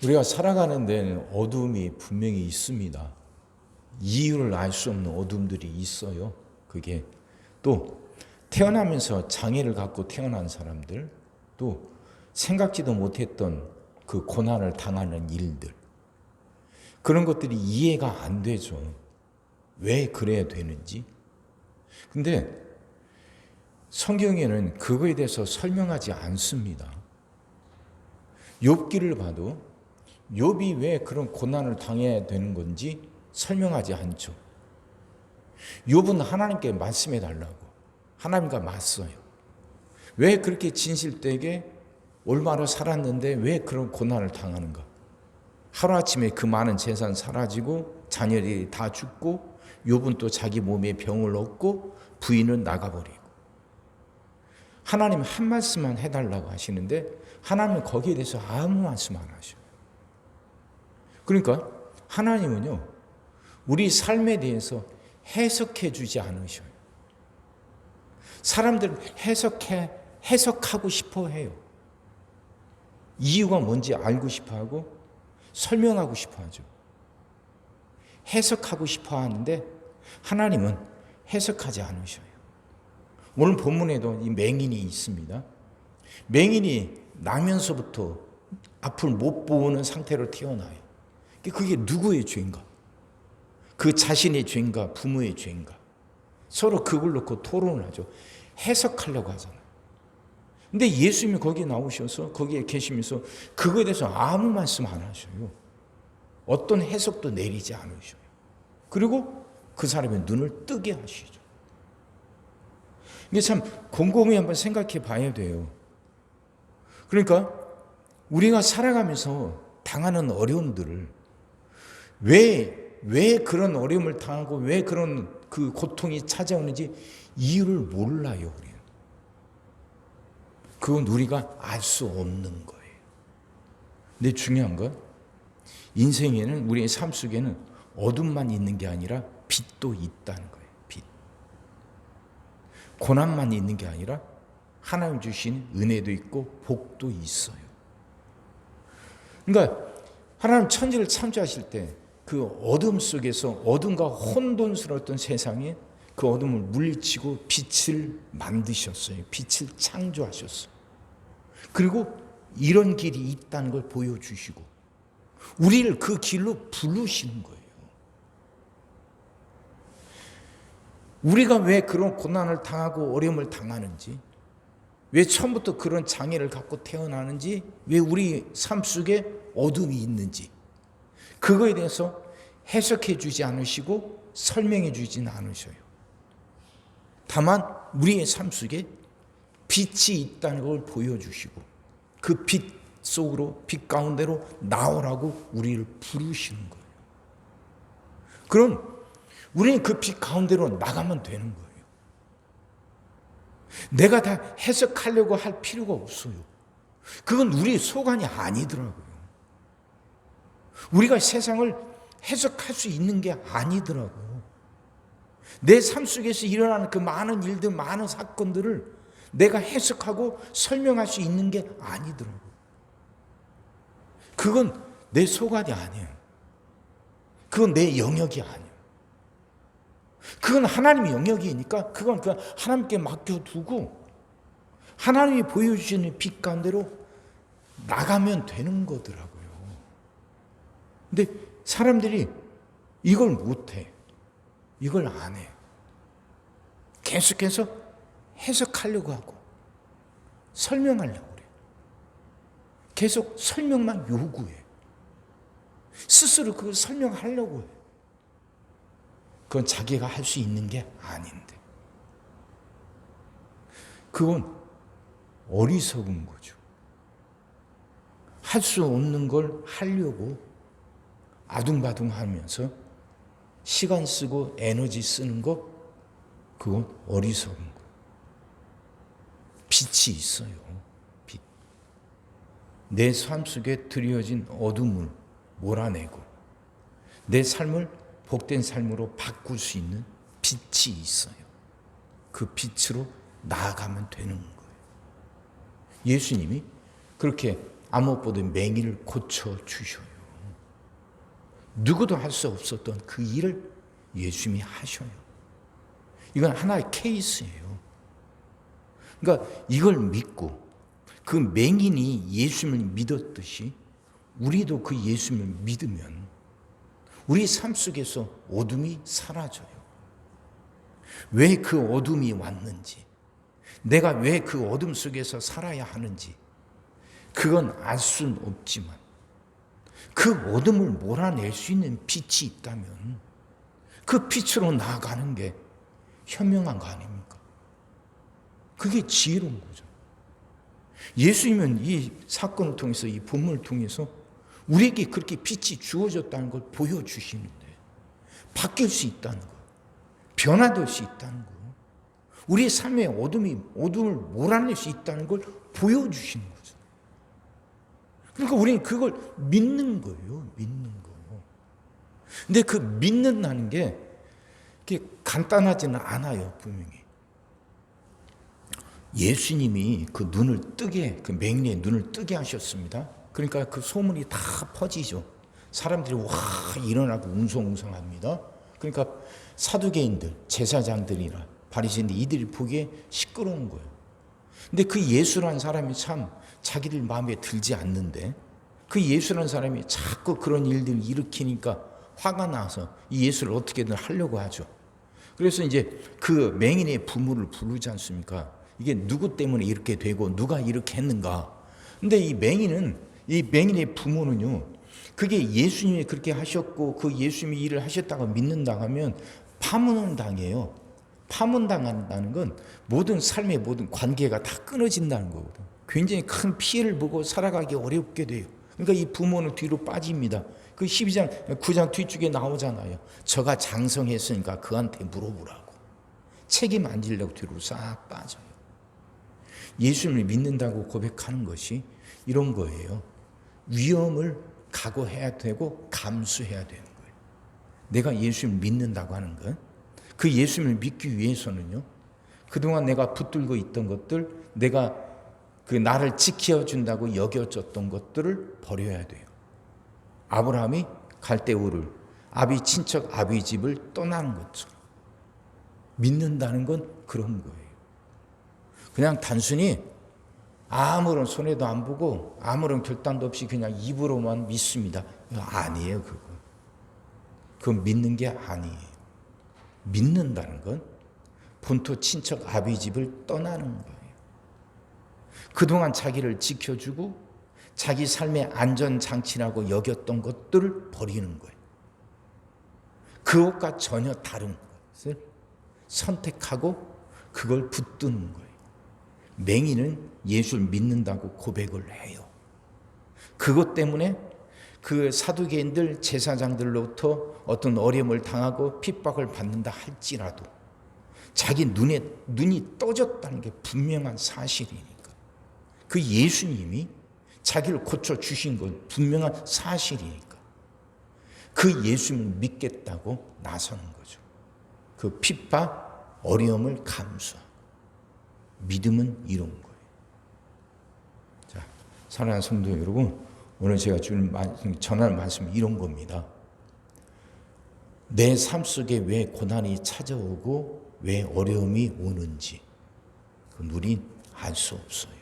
우리가 살아가는 데는 어둠이 분명히 있습니다. 이유를 알 수 없는 어둠들이 있어요. 그게 또 태어나면서 장애를 갖고 태어난 사람들, 또 생각지도 못했던 그 고난을 당하는 일들, 그런 것들이 이해가 안 되죠. 왜 그래야 되는지. 근데 성경에는 그거에 대해서 설명하지 않습니다. 욥기를 봐도 욥이 왜 그런 고난을 당해야 되는 건지 설명하지 않죠. 욥은 하나님께 말씀해 달라고 하나님과 맞서요. 왜 그렇게 진실되게 올바로 살았는데 왜 그런 고난을 당하는가? 하루아침에 그 많은 재산 사라지고 자녀들이 다 죽고 욥은 또 자기 몸에 병을 얻고 부인은 나가버리고, 하나님 한 말씀만 해달라고 하시는데 하나님은 거기에 대해서 아무 말씀 안 하셔요. 그러니까 하나님은요, 우리 삶에 대해서 해석해 주지 않으셔요. 사람들은 해석하고 싶어 해요. 이유가 뭔지 알고 싶어 하고 설명하고 싶어 하죠. 해석하고 싶어 하는데 하나님은 해석하지 않으셔요. 오늘 본문에도 이 맹인이 있습니다. 맹인이 나면서부터 앞을 못 보는 상태로 태어나요. 그게 누구의 죄인가? 그 자신의 죄인가? 부모의 죄인가? 서로 그걸 놓고 토론을 하죠. 해석하려고 하잖아요. 근데 예수님이 거기에 나오셔서 거기에 계시면서 그거에 대해서 아무 말씀 안 하셔요. 어떤 해석도 내리지 않으셔요. 그리고 그 사람의 눈을 뜨게 하시죠. 이게 참 곰곰이 한번 생각해 봐야 돼요. 그러니까 우리가 살아가면서 당하는 어려움들을 왜 그런 어려움을 당하고 왜 그런 그 고통이 찾아오는지 이유를 몰라요, 우리는. 그건 우리가 알 수 없는 거예요. 근데 중요한 건 인생에는, 우리의 삶 속에는 어둠만 있는 게 아니라 빛도 있다는 거예요. 빛. 고난만 있는 게 아니라 하나님 주신 은혜도 있고 복도 있어요. 그러니까 하나님 천지를 창조하실 때 그 어둠 속에서 어둠과 혼돈스러웠던 세상에 그 어둠을 물리치고 빛을 만드셨어요. 빛을 창조하셨어요. 그리고 이런 길이 있다는 걸 보여주시고 우리를 그 길로 부르시는 거예요. 우리가 왜 그런 고난을 당하고 어려움을 당하는지, 왜 처음부터 그런 장애를 갖고 태어나는지, 왜 우리 삶 속에 어둠이 있는지, 그거에 대해서 해석해 주지 않으시고 설명해 주지는 않으셔요. 다만 우리의 삶 속에 빛이 있다는 걸 보여주시고 그 빛 속으로, 빛 가운데로 나오라고 우리를 부르시는 거예요. 그럼 우리는 그 빛 가운데로 나가면 되는 거예요. 내가 다 해석하려고 할 필요가 없어요. 그건 우리 소관이 아니더라고요. 우리가 세상을 해석할 수 있는 게 아니더라고요. 내 삶 속에서 일어나는 그 많은 일들, 많은 사건들을 내가 해석하고 설명할 수 있는 게 아니더라고요. 그건 내 소관이 아니에요. 그건 내 영역이 아니에요. 그건 하나님의 영역이니까 그건 하나님께 맡겨두고 하나님이 보여주시는 빛 가운데로 나가면 되는 거더라고요. 근데 사람들이 이걸 못해. 이걸 안 해. 계속해서 해석하려고 하고 설명하려고 그래. 계속 설명만 요구해. 스스로 그걸 설명하려고 해. 그건 자기가 할 수 있는 게 아닌데. 그건 어리석은 거죠. 할 수 없는 걸 하려고 아둥바둥하면서 시간 쓰고 에너지 쓰는 거, 그건 어리석은 거. 빛이 있어요. 빛. 내 삶 속에 드리워진 어둠을 몰아내고 내 삶을 복된 삶으로 바꿀 수 있는 빛이 있어요. 그 빛으로 나아가면 되는 거예요. 예수님이 그렇게 무엇보다 맹인을 고쳐주셔요. 누구도 할 수 없었던 그 일을 예수님이 하셔요. 이건 하나의 케이스예요. 그러니까 이걸 믿고 그 맹인이 예수님을 믿었듯이 우리도 그 예수님을 믿으면 우리 삶 속에서 어둠이 사라져요. 왜 그 어둠이 왔는지, 내가 왜 그 어둠 속에서 살아야 하는지 그건 알 수는 없지만 그 어둠을 몰아낼 수 있는 빛이 있다면 그 빛으로 나아가는 게 현명한 거 아닙니까? 그게 지혜로운 거죠. 예수님은 이 사건을 통해서, 이 본문을 통해서 우리에게 그렇게 빛이 주어졌다는 걸 보여주시는데 바뀔 수 있다는 거, 변화될 수 있다는 거, 우리의 삶의 어둠을 몰아낼 수 있다는 걸 보여주시는 거죠. 그러니까 우리는 그걸 믿는 거예요. 믿는 거. 근데 그 믿는다는 게 그게 간단하지는 않아요. 분명히. 예수님이 그 눈을 뜨게, 그 맹인의 눈을 뜨게 하셨습니다. 그러니까 그 소문이 다 퍼지죠. 사람들이 와 일어나고 웅성웅성합니다. 그러니까 사두개인들, 제사장들이나 바리새인들 이들이 보기에 시끄러운 거예요. 근데 그 예수라는 사람이 참 자기들 마음에 들지 않는데 그 예수라는 사람이 자꾸 그런 일들을 일으키니까 화가 나서 이 예수를 어떻게든 하려고 하죠. 그래서 이제 그 맹인의 부모를 부르지 않습니까? 이게 누구 때문에 이렇게 되고 누가 이렇게 했는가? 근데 이 맹인의 부모는요, 그게 예수님이 그렇게 하셨고 그 예수님이 일을 하셨다고 믿는다 하면 파문을 당해요. 파문당한다는 건 모든 삶의 모든 관계가 다 끊어진다는 거거든. 굉장히 큰 피해를 보고 살아가기 어렵게 돼요. 그러니까 이 부모는 뒤로 빠집니다. 그 12장, 9장 뒤쪽에 나오잖아요. 저가 장성했으니까 그한테 물어보라고. 책임 안 지려고 뒤로 싹 빠져요. 예수님을 믿는다고 고백하는 것이 이런 거예요. 위험을 각오해야 되고 감수해야 되는 거예요. 내가 예수님을 믿는다고 하는 건 그 예수님을 믿기 위해서는요, 그동안 내가 붙들고 있던 것들, 내가 그 나를 지켜준다고 여겨졌던 것들을 버려야 돼요. 아브라함이 갈대우를 아비 친척 아비 집을 떠나는 것처럼 믿는다는 건 그런 거예요. 그냥 단순히 아무런 손해도 안 보고 아무런 결단도 없이 그냥 입으로만 믿습니다. 아니에요, 그거. 그건 믿는 게 아니에요. 믿는다는 건 본토 친척 아비 집을 떠나는 거예요. 그동안 자기를 지켜주고 자기 삶의 안전장치라고 여겼던 것들을 버리는 거예요. 그것과 전혀 다른 것을 선택하고 그걸 붙드는 거예요. 맹인은 예수를 믿는다고 고백을 해요. 그것 때문에 그 사두개인들, 제사장들로부터 어떤 어려움을 당하고 핍박을 받는다 할지라도 자기 눈이 떠졌다는 게 분명한 사실이니까, 그 예수님이 자기를 고쳐주신 건 분명한 사실이니까 그 예수님을 믿겠다고 나서는 거죠. 그 핍박, 어려움을 감수하고. 믿음은 이런 거예요. 자, 사랑하는 성도 여러분, 오늘 제가 전할 말씀은 이런 겁니다. 내 삶 속에 왜 고난이 찾아오고 왜 어려움이 오는지 그건 우린 알 수 없어요.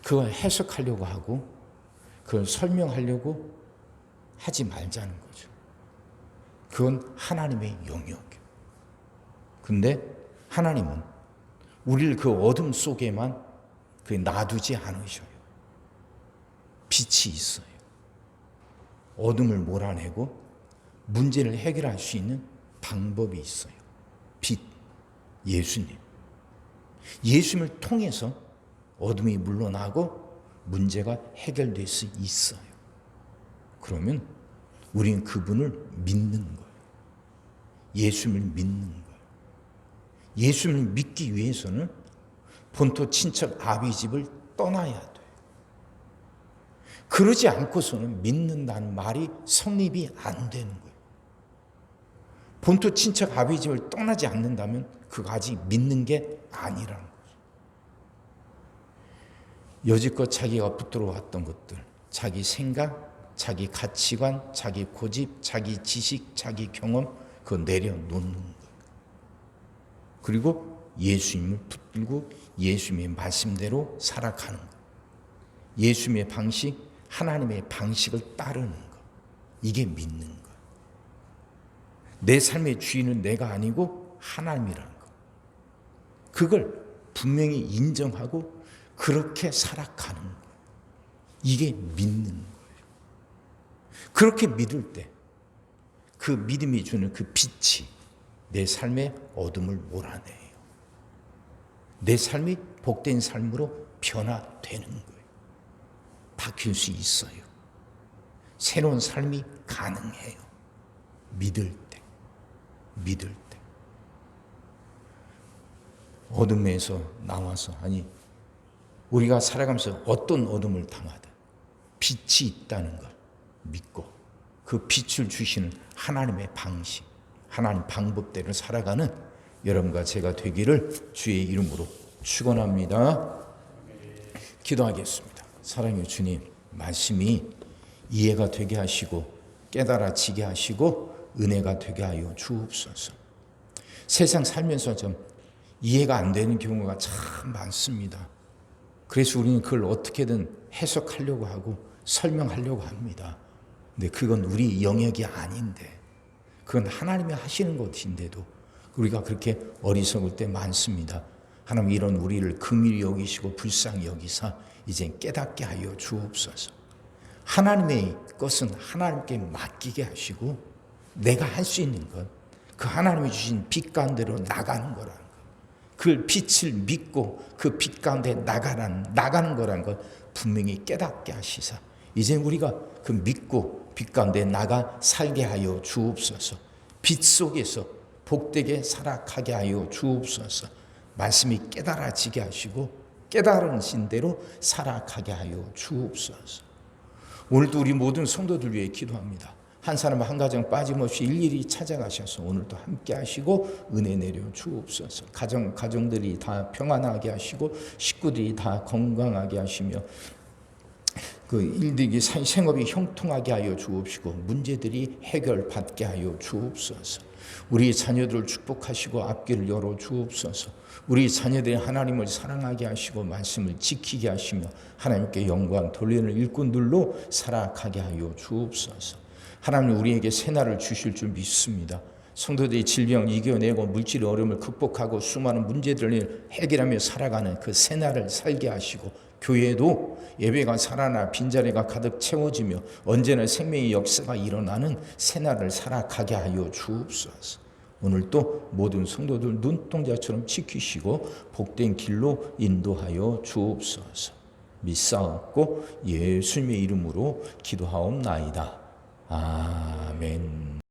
그걸 해석하려고 하고 그걸 설명하려고 하지 말자는 거죠. 그건 하나님의 영역이에요. 근데 하나님은 우리를 그 어둠 속에만 놔두지 않으셔요. 빛이 있어요. 어둠을 몰아내고 문제를 해결할 수 있는 방법이 있어요. 빛, 예수님. 예수님을 통해서 어둠이 물러나고 문제가 해결될 수 있어요. 그러면 우리는 그분을 믿는 거예요. 예수님을 믿는 거예요. 예수님을 믿기 위해서는 본토 친척 아비 집을 떠나야 돼요. 그러지 않고서는 믿는다는 말이 성립이 안 되는 거예요. 본토 친척 아비 집을 떠나지 않는다면 그거 아직 믿는 게 아니라는 거죠. 여지껏 자기가 붙들어 왔던 것들, 자기 생각, 자기 가치관, 자기 고집, 자기 지식, 자기 경험, 그거 내려놓는 거예요. 그리고 예수님을 붙들고 예수님의 말씀대로 살아가는 거예요. 예수님의 방식, 하나님의 방식을 따르는 거. 이게 믿는 거. 내 삶의 주인은 내가 아니고 하나님이라는 거. 그걸 분명히 인정하고 그렇게 살아가는 거예요. 이게 믿는 거예요. 그렇게 믿을 때 그 믿음이 주는 그 빛이 내 삶의 어둠을 몰아내요. 내 삶이 복된 삶으로 변화되는 거예요. 바뀔 수 있어요. 새로운 삶이 가능해요. 믿을 때. 어둠에서 나와서, 아니 우리가 살아가면서 어떤 어둠을 당하든 빛이 있다는 걸 믿고 그 빛을 주시는 하나님의 방식, 하나님 방법대로 살아가는 여러분과 제가 되기를 주의 이름으로 축원합니다. 기도하겠습니다. 사랑의 주님, 말씀이 이해가 되게 하시고 깨달아지게 하시고 은혜가 되게 하여 주옵소서. 세상 살면서 좀 이해가 안 되는 경우가 참 많습니다. 그래서 우리는 그걸 어떻게든 해석하려고 하고 설명하려고 합니다. 근데 그건 우리 영역이 아닌데, 그건 하나님이 하시는 것인데도 우리가 그렇게 어리석을 때 많습니다. 하나님, 이런 우리를 긍휼히 여기시고 불쌍히 여기사 이제 깨닫게 하여 주옵소서. 하나님의 것은 하나님께 맡기게 하시고 내가 할 수 있는 것, 그 하나님이 주신 빛 가운데로 나가는 거라는 것, 그 빛을 믿고 그 빛 가운데 나가는 거라는 걸 분명히 깨닫게 하시사 이제 우리가 그 믿고 빛 가운데 나가 살게 하여 주옵소서. 빛 속에서 복되게 살아가게 하여 주옵소서. 말씀이 깨달아지게 하시고 깨달으신 대로 살아가게 하여 주옵소서. 오늘도 우리 모든 성도들 위해 기도합니다. 한 사람 한 가정 빠짐없이 일일이 찾아가셔서 오늘도 함께 하시고 은혜 내려 주옵소서. 가정들이 다 평안하게 하시고 식구들이 다 건강하게 하시며 그 일들이 생업이 형통하게 하여 주옵시고 문제들이 해결받게 하여 주옵소서. 우리 자녀들을 축복하시고 앞길을 열어 주옵소서. 우리 자녀들이 하나님을 사랑하게 하시고 말씀을 지키게 하시며 하나님께 영광 돌리는 일꾼들로 살아가게 하여 주옵소서. 하나님, 우리에게 새날을 주실 줄 믿습니다. 성도들이 질병을 이겨내고 물질의 어려움을 극복하고 수많은 문제들을 해결하며 살아가는 그 새날을 살게 하시고, 교회도 예배가 살아나 빈자리가 가득 채워지며 언제나 생명의 역사가 일어나는 새날을 살아가게 하여 주옵소서. 오늘도 모든 성도들 눈동자처럼 지키시고 복된 길로 인도하여 주옵소서. 믿사옵고 예수님의 이름으로 기도하옵나이다. 아멘.